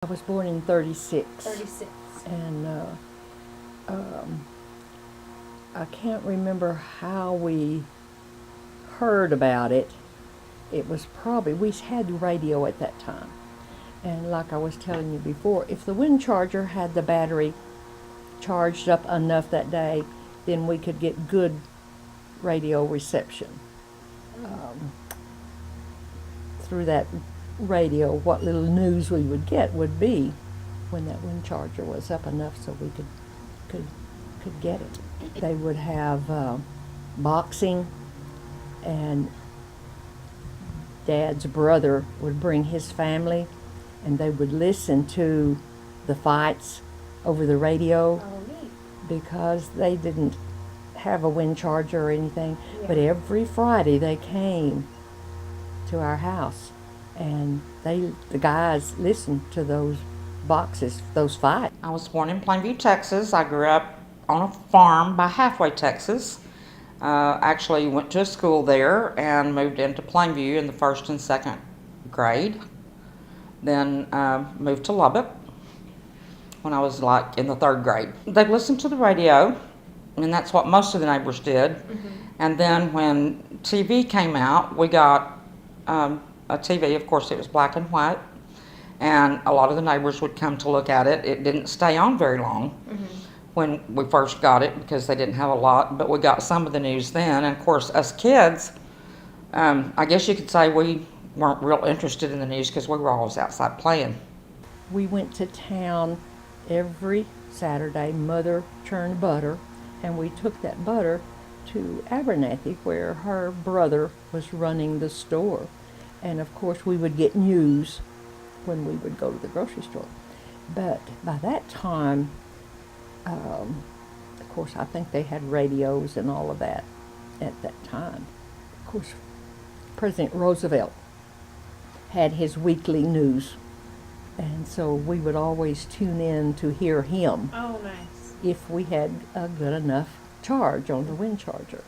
I was born in 36. 36. And I can't remember how we heard about it. It was probably, we had radio at that time. And like I was telling you before, if the wind charger had the battery charged up enough that day, then we could get good radio reception. Through that radio, what little news we would get would be when that wind charger was up enough so we could get it. They would have boxing, and Dad's brother would bring his family, and they would listen to the fights over the radio. Oh, neat. Because they didn't have a wind charger or anything. Yeah. But every Friday they came to our house, and the guys listened to those boxes, those fights. I was born in Plainview, Texas. I grew up on a farm by Halfway, Texas. Actually went to a school there and moved into Plainview in the first and second grade. Then moved to Lubbock when I was like in the third grade. They listened to the radio, and that's what most of the neighbors did. Mm-hmm. And then when TV came out, we got a TV. Of course, it was black and white, and a lot of the neighbors would come to look at it. It didn't stay on very long. Mm-hmm. When we first got it, because they didn't have a lot, but we got some of the news then. And of course, us kids, I guess you could say we weren't real interested in the news because we were always outside playing. We went to town every Saturday. Mother churned butter, and we took that butter to Abernathy, where her brother was running the store. And of course, we would get news when we would go to the grocery store. But by that time, of course, I think they had radios and all of that at that time. Of course, President Roosevelt had his weekly news, and so we would always tune in to hear him. Oh, nice. If we had a good enough charge on the wind charger.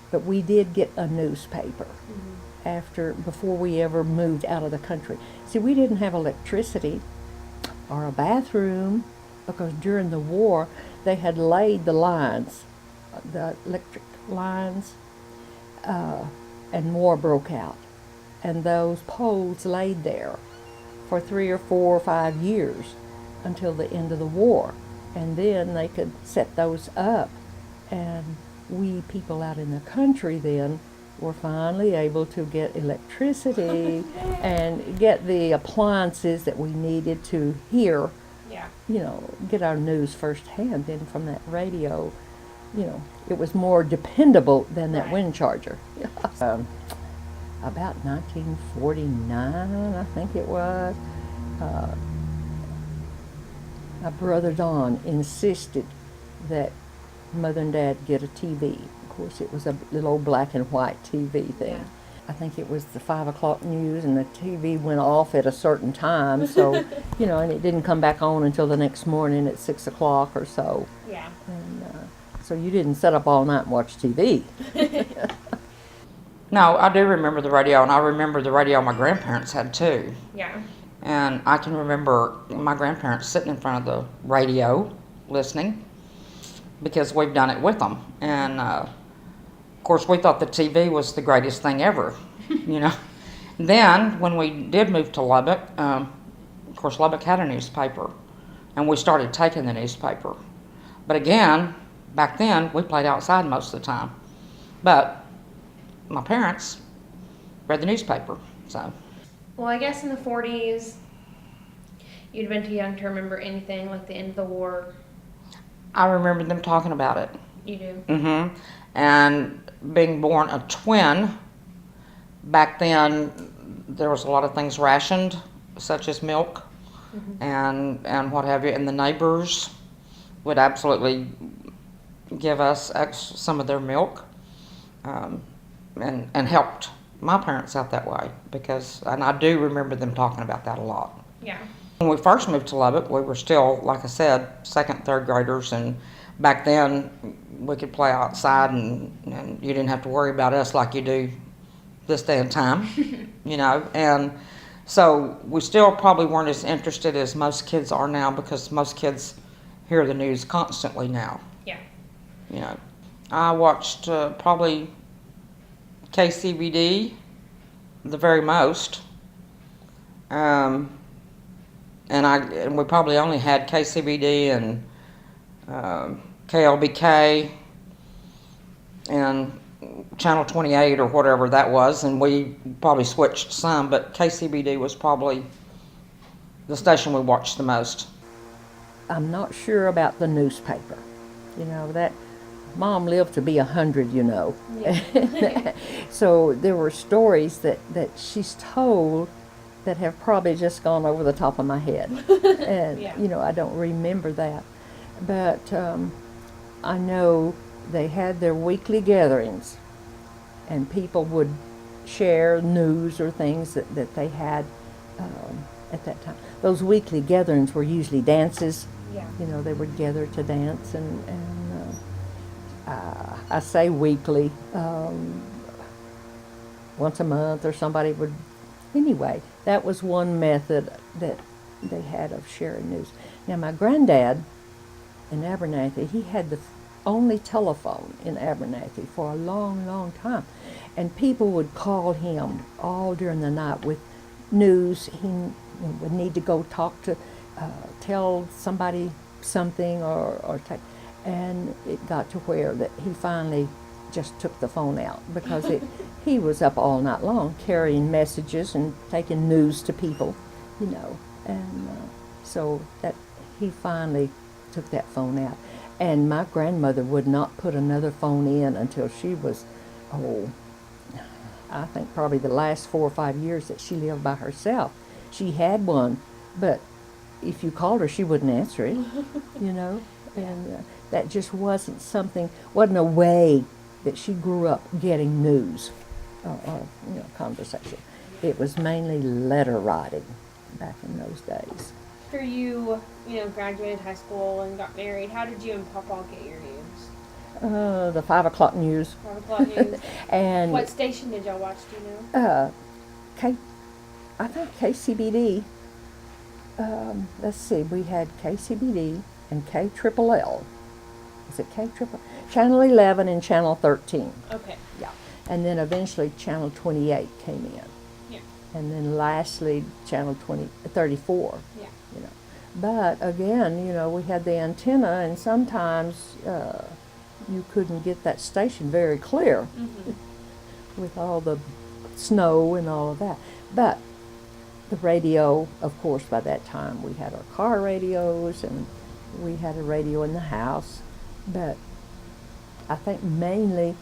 But we did get a newspaper before we ever moved out of the country. See, we didn't have electricity or a bathroom, because during the war they had laid the lines, the electric lines, and war broke out. And those poles laid there for 3 or 4 or 5 years until the end of the war. And then they could set those up. And we people out in the country then were finally able to get electricity and get the appliances that we needed to hear, get our news firsthand. Then from that radio, it was more dependable than that wind charger. About 1949, I think it was, my brother Don insisted that Mother and Dad get a TV. Of course, it was a little old black and white TV thing. Yeah. I think it was the 5 o'clock news, and the TV went off at a certain time, so, and it didn't come back on until the next morning at 6 o'clock or so. Yeah. And so you didn't sit up all night and watch TV. No, I do remember the radio, and I remember the radio my grandparents had too. Yeah. And I can remember my grandparents sitting in front of the radio listening, because we've done it with them. And of course, we thought the TV was the greatest thing ever, Then, when we did move to Lubbock, of course, Lubbock had a newspaper, and we started taking the newspaper. But again, back then, we played outside most of the time. But my parents read the newspaper, so. Well, I guess in the 40s, you'd been too young to remember anything like the end of the war. I remember them talking about it. You do? Mm-hmm. And being born a twin, back then there was a lot of things rationed, such as milk and what have you. And the neighbors would absolutely give us some of their milk, and helped my parents out that way, and I do remember them talking about that a lot. Yeah. When we first moved to Lubbock, we were still, like I said, second, third graders, and back then we could play outside, and you didn't have to worry about us like you do this day and time, And So we still probably weren't as interested as most kids are now, because most kids hear the news constantly now. Yeah. You know, I watched probably KCBD the very most, and we probably only had KCBD and KLBK and Channel 28 or whatever that was, and we probably switched some, but KCBD was probably the station we watched the most. I'm not sure about the newspaper. You know, that Mom lived to be 100, you know. Yeah. So there were stories that she's told that have probably just gone over the top of my head. And, Yeah. you know, I don't remember that. But I know they had their weekly gatherings, and people would share news or things that they had at that time. Those weekly gatherings were usually dances. Yeah. You know, they would gather to dance, and I say weekly, once a month, or somebody would. Anyway, that was one method that they had of sharing news. Now, my granddad in Abernathy, he had the only telephone in Abernathy for a long, long time, and people would call him all during the night with news. He would need to go talk to, tell somebody something, or take, and it got to where that he finally just took the phone out, because he was up all night long carrying messages and taking news to people, you know, and so that he finally took that phone out. And my grandmother would not put another phone in until she was, I think probably the last 4 or 5 years that she lived by herself. She had one, but if you called her, she wouldn't answer it, you know. And that just wasn't a way that she grew up getting news or you know, conversation. It was mainly letter writing back in those days. After you graduated high school and got married, how did you and Papa get your news? The 5 o'clock news. 5 o'clock news. And What station did y'all watch, do you know? I think KCBD. Let's see, we had KCBD and KLLL. Is it KLLL? Channel 11 and Channel 13. Okay. Yeah. And then eventually Channel 28 came in. Yeah. And then lastly Channel 34. Yeah. You know. But again, you know, we had the antenna, and sometimes you couldn't get that station very clear with all the snow and all of that. But the radio, of course, by that time we had our car radios, and we had a radio in the house. But I think mainly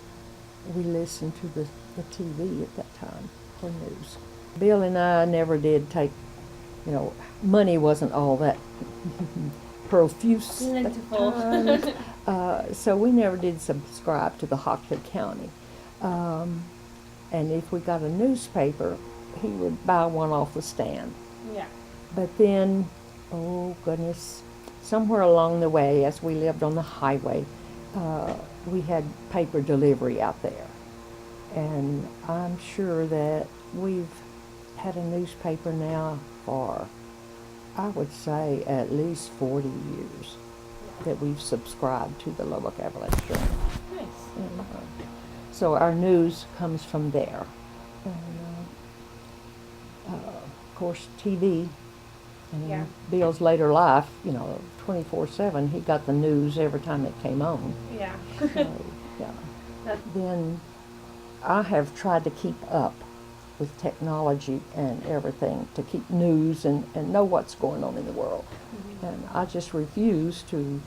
we listened to the TV at that time for news. Bill and I never did take, you know, money wasn't all that profuse at the Plentiful. time. So we never did subscribe to the Hockley County. And if we got a newspaper, he would buy one off the stand. Yeah. But then, oh goodness, somewhere along the way, as we lived on the highway, we had paper delivery out there. And I'm sure that we've had a newspaper now for, I would say, at least 40 years that we've subscribed to the Lubbock Avalanche Journal. Nice. And, so our news comes from there. And, of course, TV. And Yeah. Bill's later life, you know, 24/7, he got the news every time it came on. Yeah. So, yeah. Then I have tried to keep up with technology and everything to keep news and know what's going on in the world. And I just refuse to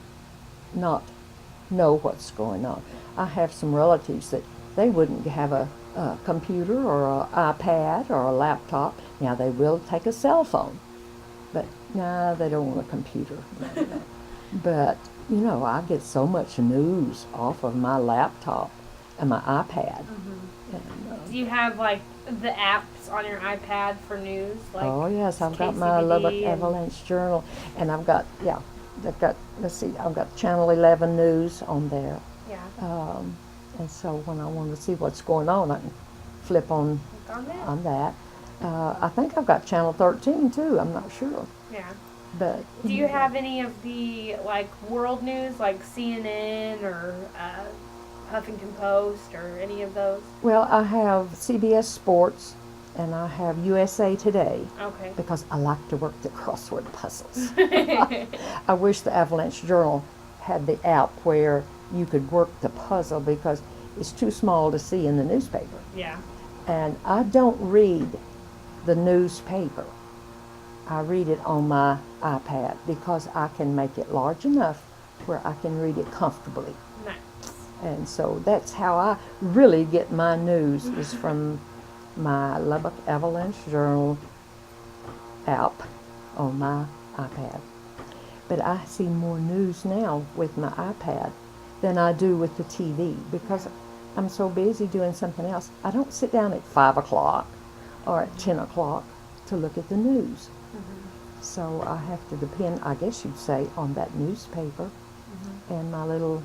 not know what's going on. I have some relatives that they wouldn't have a computer or an iPad or a laptop. Now they will take a cell phone, but no, they don't want a computer. No. But, you know, I get so much news off of my laptop and my iPad. And, Do you have like the apps on your iPad for news? Like oh yes, I've got my KCBD Lubbock and- Avalanche Journal, and I've got let's see, I've got Channel 11 News on there. Yeah. And so when I want to see what's going on, I can flip on Click on that. on that. I think I've got Channel 13 too. I'm not sure, Yeah. but Do you have any of the like world news, like CNN or Huffington Post or any of those? well, I have CBS Sports and I have USA Today Okay. because I like to work the crossword puzzles. I wish the Avalanche Journal had the app where you could work the puzzle because it's too small to see in the newspaper. Yeah. And I don't read the newspaper. I read it on my iPad because I can make it large enough where I can read it comfortably. Nice. And so that's how I really get my news is from my Lubbock Avalanche Journal app on my iPad. But I see more news now with my iPad than I do with the TV because I'm so busy doing something else. I don't sit down at 5 o'clock or at 10 o'clock to look at the news. So I have to depend, I guess you'd say, on that newspaper and my little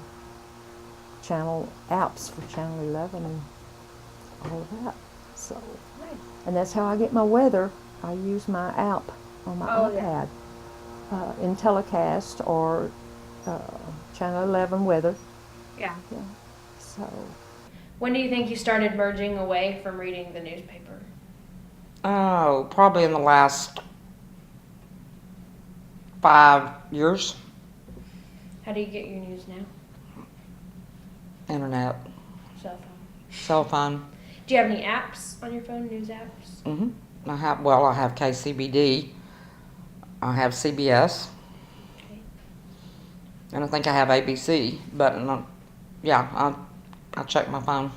channel apps for Channel 11 and all of that. So, Nice. and that's how I get my weather. I use my app on my Oh, yeah. iPad in telecast or Channel 11 weather. Yeah. Yeah. So, When do you think you started merging away from reading the newspaper? Oh, probably in the last 5 years. How do you get your news now? Internet, Cell phone. cell phone. Do you have any apps on your phone, news apps? I have KCBD. I have CBS. Okay. And I think I have ABC, but I check my phone.